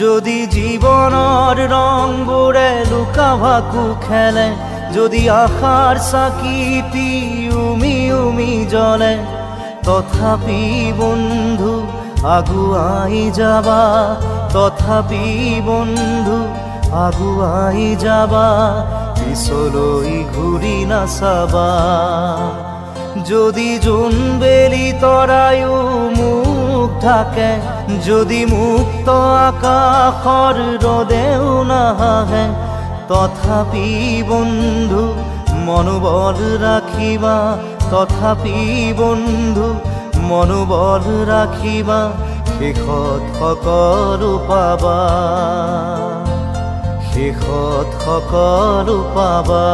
যদি জীবনৰ ৰংবোৰে লুকা ভাকু খেলে, যদি আশাৰ চাকিটি উমি উমি জ্বলে, তথাপি বন্ধু আগুৱাই যাবা, তথাপি বন্ধু আগুৱাই যাবা, পিছলৈ ঘূৰি নাচাবা। যদি জোনবেলি তৰায়ো মুখ ঢাকে, যদি মুক্ত আকাশৰ ৰদেও নাহাহে, তথাপি বন্ধু মনোবল ৰাখিবা, তথাপি বন্ধু মনোবল ৰাখিবা, শেষত সকলো পাবা, শেষত সকলো পাবা।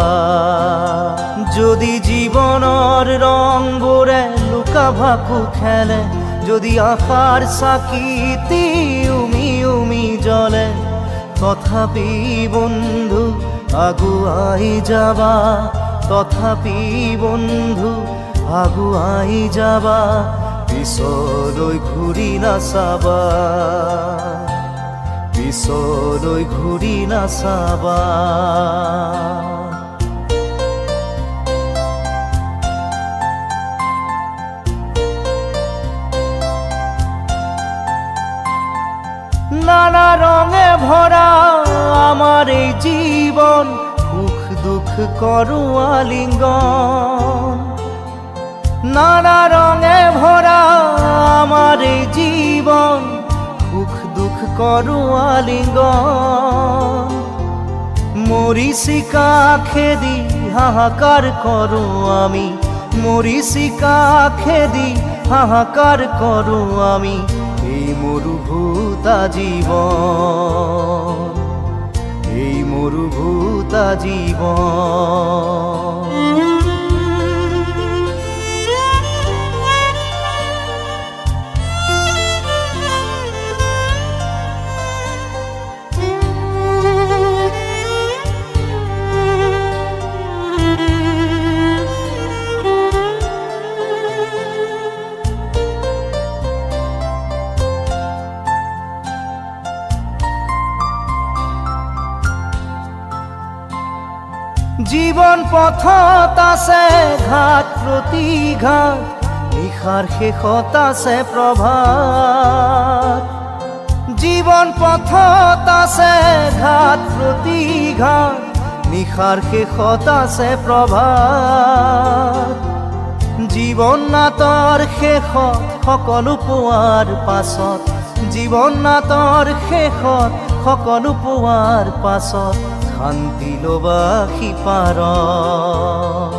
যদি জীৱনৰ ৰংবোৰে লুকা ভাকু খেলে, যদি আশাৰ চাকিটি উমি উমি জ্বলে, তথাপি বন্ধু আগুৱাই যাবা, তথাপি বন্ধু আগুৱাই যাবা, পিছলৈ ঘূৰি নাচাবা, পিছলৈ ঘূৰি নাচাবা। নানা রঙে ভরা আমার এই জীবন, সুখ দুঃখ করু আলিঙ্গন। নানা রঙে ভরা আমার এই জীবন, সুখ দুঃখ করু আলিঙ্গন। মরিচিকা খেদি হাহাকার করু আমি, মরিচিকা খেদি হাহাকার করু আমি, এই মরুভূতা জীবন, এই মরুভূতা জীবন। জীবন পথত আছে ঘাট প্ৰতিঘাট, নিশাৰ শেষত আছে প্ৰভাত। জীবন পথত আছে ঘাট প্ৰতিঘাট, নিশাৰ শেষত আছে প্ৰভাত। জীৱন নাটৰ শেষত সকলো পোৱাৰ পাছত, জীৱন নাটৰ শেষত সকলো পোৱাৰ পাছত, শান্তি ল'বা সিপাৰত,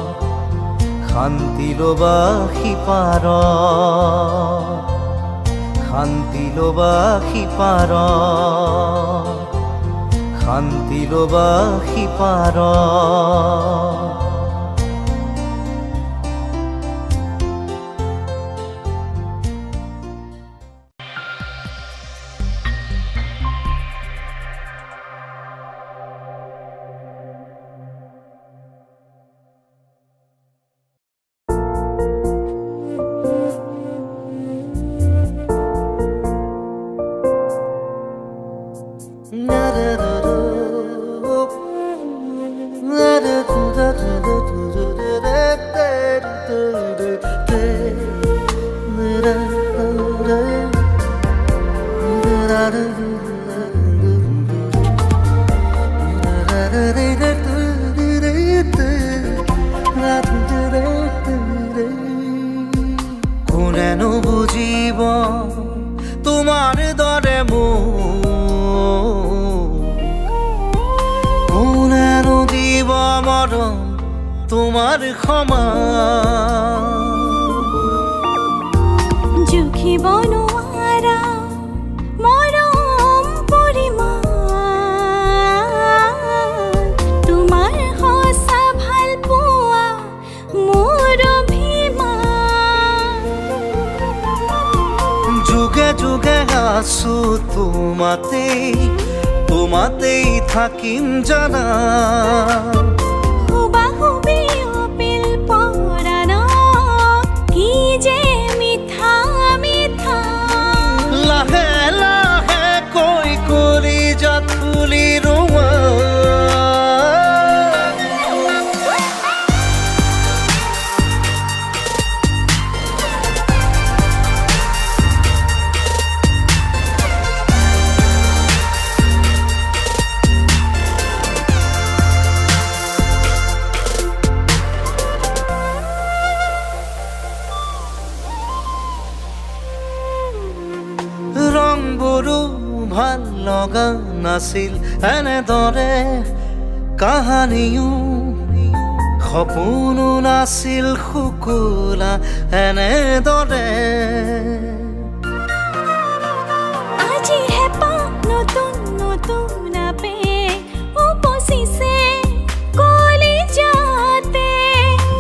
শান্তি ল'বা সিপাৰত, শান্তি ল'বা সিপাৰত, শান্তি ল'বা সিপাৰত। কোনেনো বুজিব তোমাৰ দৰে মোক, কোনেনো দিব মৰম তোমাৰ সমান। জুখিব নোৱাৰা মৰম পৰিমাণ, তোমাৰ সঁচা ভাল পোৱা মোৰ অভিমান। যুগে যুগে আছো তোমাতেই, তোমাতেই থাকিম জানা। হুবাহুবি অপিল পৰাণ, কি যে মিঠা মিঠা। লাহে লাহে কৈ কৰি লগা নাছিল এনেদৰে কাহানিও সপোনো নাছিল শুকুলা এনেদৰে আজিহে পাওঁ নতুন নতুন আবেগ উপচিছে কলিজাতে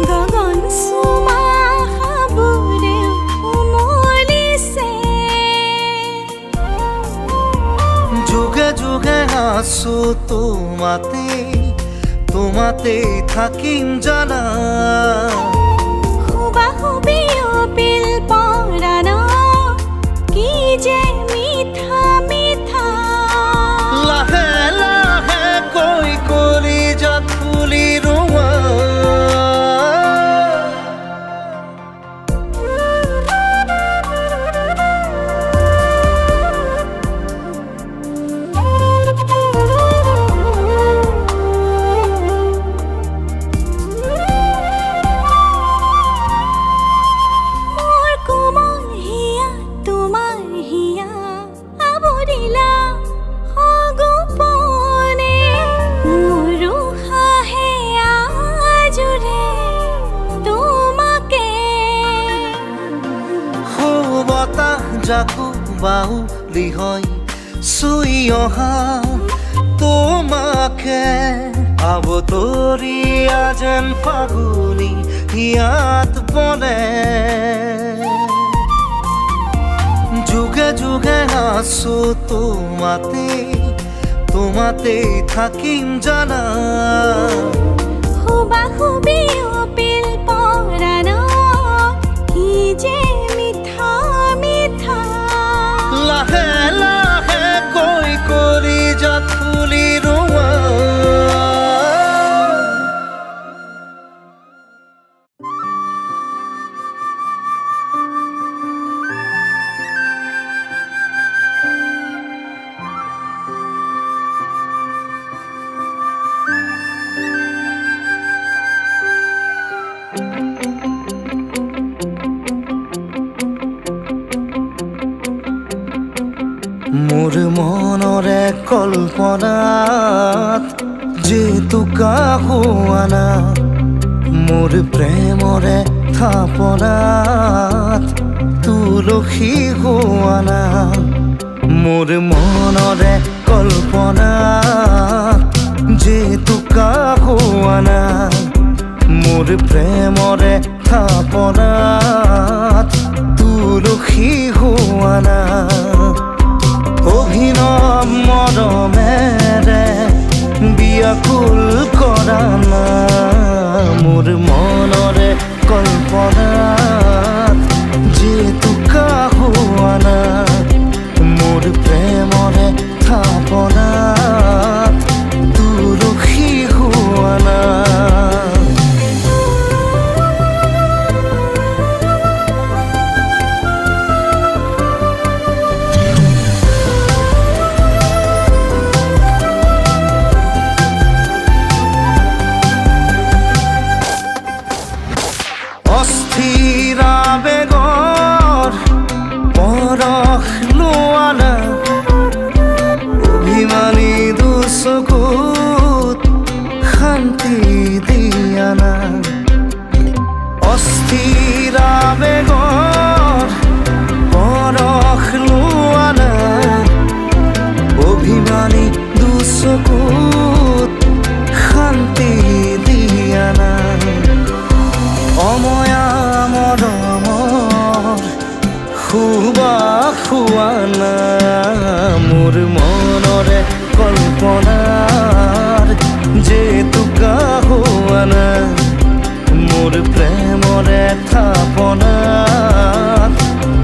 গগন চুমা আশাবোৰে উমলিছে যুগে যুগে আছো তোমাতেই থাকিম জানা হুবাহুবি অপিল পৰাণ কি যে মিঠা মিঠা লাহে লাহে কৈ কলিজাত ফুলি ৰোৱা মোৰ কোমল হিয়া তোমাৰ হিয়া আৱৰিলা সগোপনে মোৰ উশাহে আজোৰে তোমাকে বতাহ জাকো বাউলি হয় চুই অহা তোমাকে আবতৰীয়া যেন ফাগুনি ইয়াত বলে যুগে যুগে আছো তোমাতেই থাকিম জানা হুবাহুবি অপিল পৰাণ কি যে মিঠা মিঠা লাহে লাহে কৈ কলিজাত ফুলি ৰোৱা মোৰ মনৰে কল্পনাত যেতুকা হোৱানা মোৰ প্ৰেমৰে থাপনাত তুলসী হোৱানা মোৰ মনৰে কল্পনাত যেতুকা হোৱানা মোৰ প্ৰেমৰে থাপনাত তুলসী হোৱানা অভিনৱ মৰমেৰে বিয়াকুল কৰা না মোৰ মনৰে কল্পনাত যেতুকা হোৱানা মোৰ প্ৰেমৰে থাপনাত তুলসী হোৱানা অস্থিৰা বেগৰ পৰশ লোৱানা অভিমানী দুচকুত শান্তি দিয়ানা অস্থিৰা বেগৰ পৰশ লোৱানা অভিমানী দুচকুত শান্তি দিয়ানা অময়া মৰমৰ খুৱানা মোৰ মনৰে কল্পনাৰ যেতুকা হোৱানা মোৰ প্ৰেমৰে থাপনাত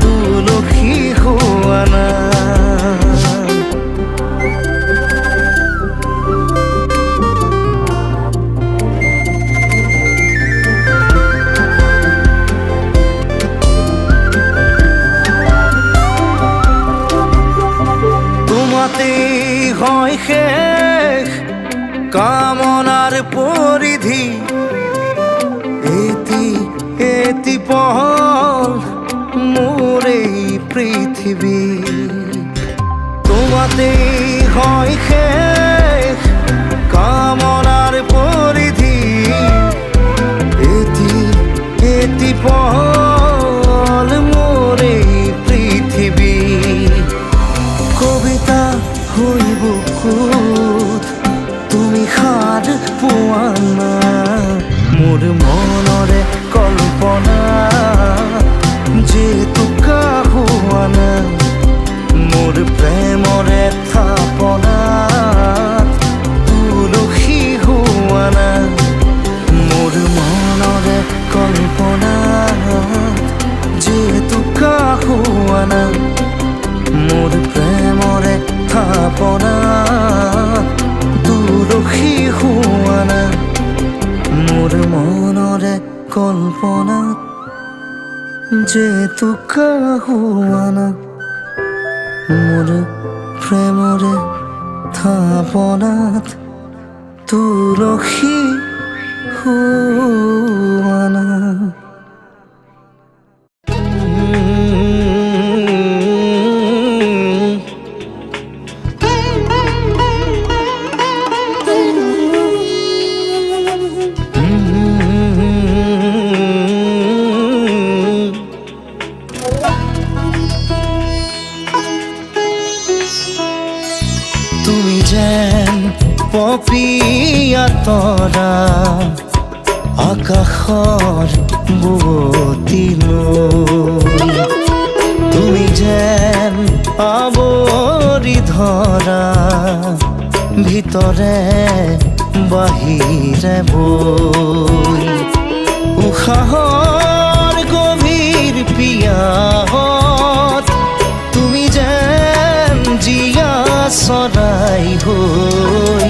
তুলসী হোৱানা হয় শেষ কামনার পরিধি এটি পহল মোর এই পৃথিবী তোমাতেই হয় শেষ কামনার পরিধি এটি পল মোরে পৃথিবী কবিতা হইব কুত তুমি সাৰ পোৱা না মোৰ মনৰে কল্পনা যে টোকা হোৱা না মোৰ প্ৰেমৰে থাপনা তুলসী হোৱা না মোৰ মনৰে কল্পনা যে টোকা হোৱা না মোৰ প্ৰেমৰে থাপনা তুলসী হোৱা না মোৰ মনৰে কল্পনা যে টোকা হোৱা না মোৰ প্ৰেমৰে থাপনাত তুলসী হোৱা না তুমি যেন পপীয়া তৰা আকাশৰ বুৱতী নৈ তুমি যেন আৱৰি ধৰা ভিতৰে বাহিৰে বৈ উশাহৰ গভীৰ পিয়াহত তুমি যেন জীয়া চৰাই হৈ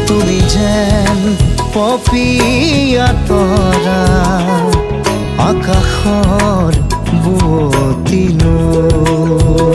তুমি যেন পপীয়া তৰা আকাশৰ বুৱতী নৈ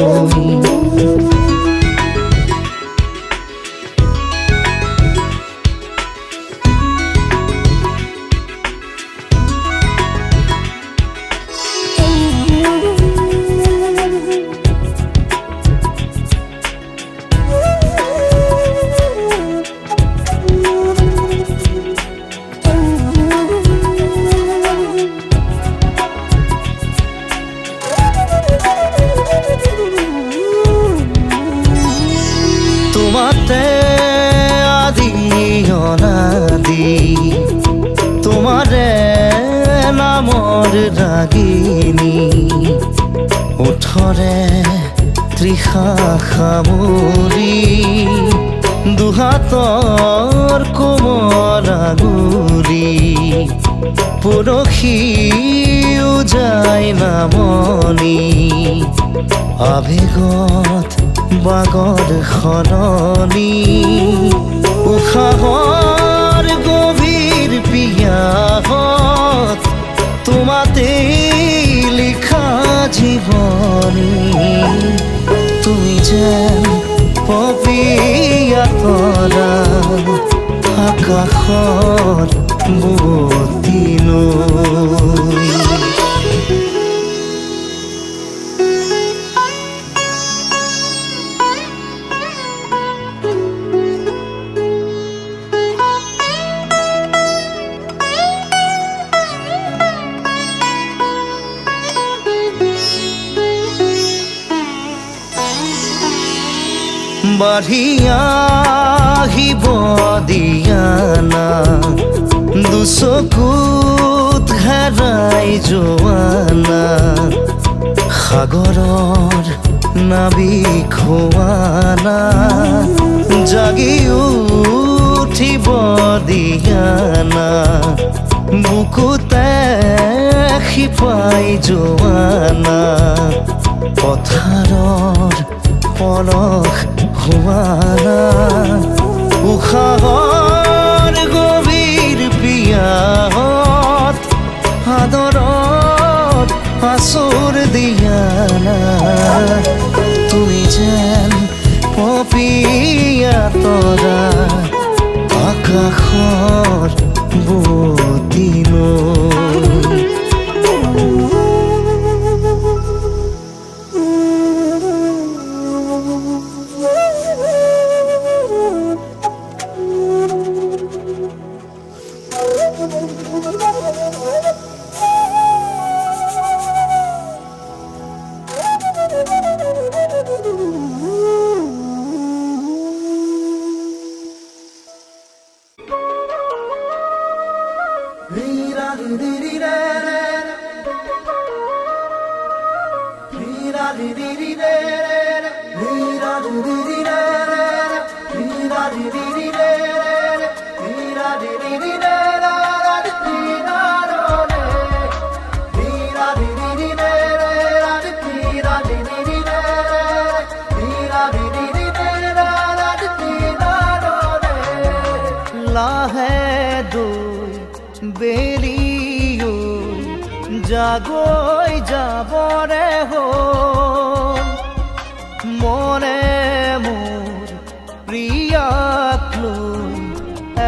তোমাতে আদি অনাদি তোমাৰে নামৰ ৰাগিনী ওঠৰে তৃষা সামৰি দুহাতৰ কোমল আঙুলি পৰশি উজাই নামনি আবেগত বাগৰ সলনি উশাহৰ গভীৰ পিয়াহত তোমাতে লিখা জীৱনী তুমি যেন পপীয়া তৰা আকাশৰ বুৱতী নৈ বাঢ়ি আহিব দিয়া না দুচকুত হেৰাই যোৱা না সাগৰৰ নাবিক হোৱা না জাগি উঠিব দিয়া না বুকুতে শিপাই যোৱা না পথাৰৰ পলস হোৱা না উশাহৰ গভীৰ পিয়াহত আদৰত আচুৰ দিয়া না তুমি যেন পপীয়া তৰা আকাশৰ বুৱতী নৈ লাহে দুই বেলিও জাগৈ যাবৰে হ'ল মনে মোৰ প্ৰিয়াক লৈ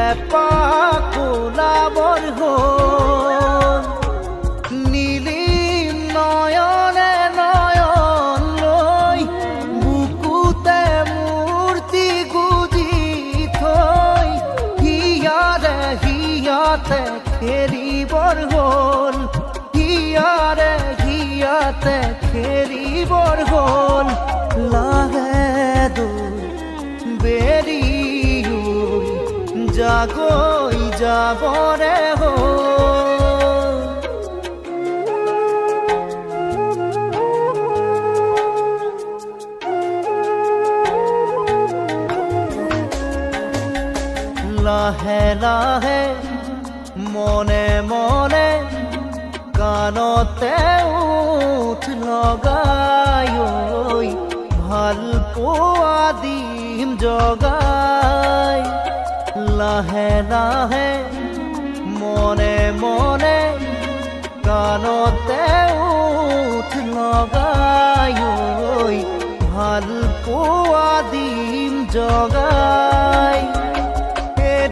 এপাক ওলাবৰ হ'ল নীলিম নয়নে নয়ন লৈ বুকুতে মূৰ্তি গুজি থৈ হিয়াৰে হিয়াতে খেলিবৰ হ'ল হিয়াৰে হিয়াতে খেলিবৰ হ'ল লাহে দুই বেৰিও জাগৈ যাবৰে হ'ল লাহে লাহে মনে মনে কাণতে উঠ লগাই ঐ ভাল পোৱা দিম জগাই লাহে লাহে মনে মনে কাণতে উঠ লগাই ঐ ভাল পোৱা দিম জগাই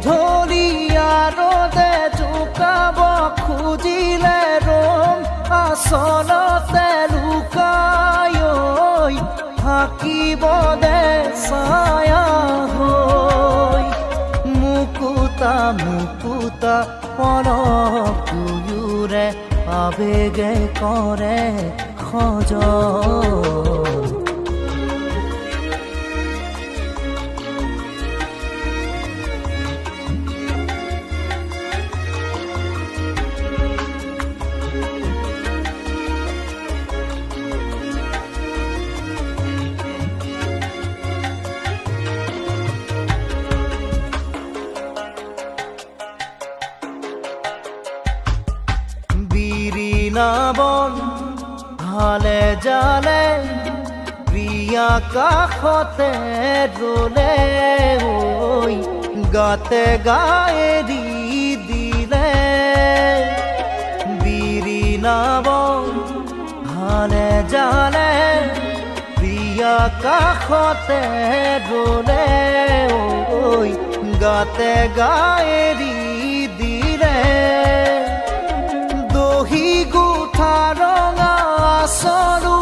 ঢলিয়াৰতে জোকাব খুজিলে ৰম আচলতে লুকাই ঐ থাকিব দে ছায়া হৈ মুকুতা মুকুতা পলক দুয়োৰে আবেগে কৰে সজন বন হালে জালে প্ৰিয়া কাষতে ৰলে ঐ গাতে গায়েৰি দিলে বিৰিণা বন হালে জালে প্ৰিয়া কাষতে ৰলে ঐ গাতে গায়েৰি দিলে দহি গোঠা ৰঙা আচৰু